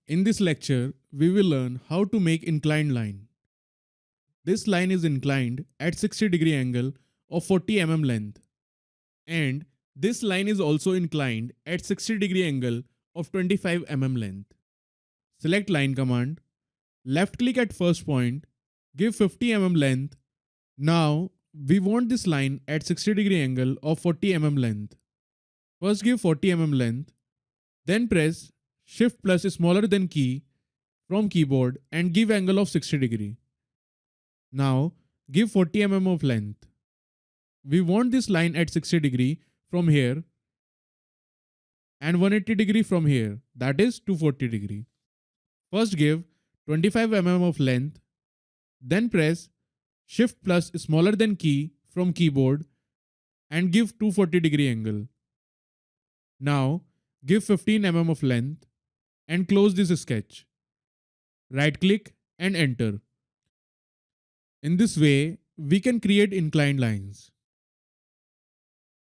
In this lecture, we will learn how to make inclined line. This line is inclined at 60-degree angle of 40 mm length, and this line is also inclined at 60-degree angle of 25 mm length. Select line command, left click at first point, give 50 mm length. Now we want this line at 60-degree angle of 40 mm length. First give 40 mm length, then press Shift plus smaller than key from keyboard and give angle of 60 degree. Now give 40 mm of length. We want this line at 60 degree from here and 180 degree from here, that is 240 degree. First give 25 mm of length, then press Shift plus smaller than key from keyboard and give 240 degree angle. Now give 15 mm of length and close this sketch. Right click and enter. In this way, we can create inclined lines.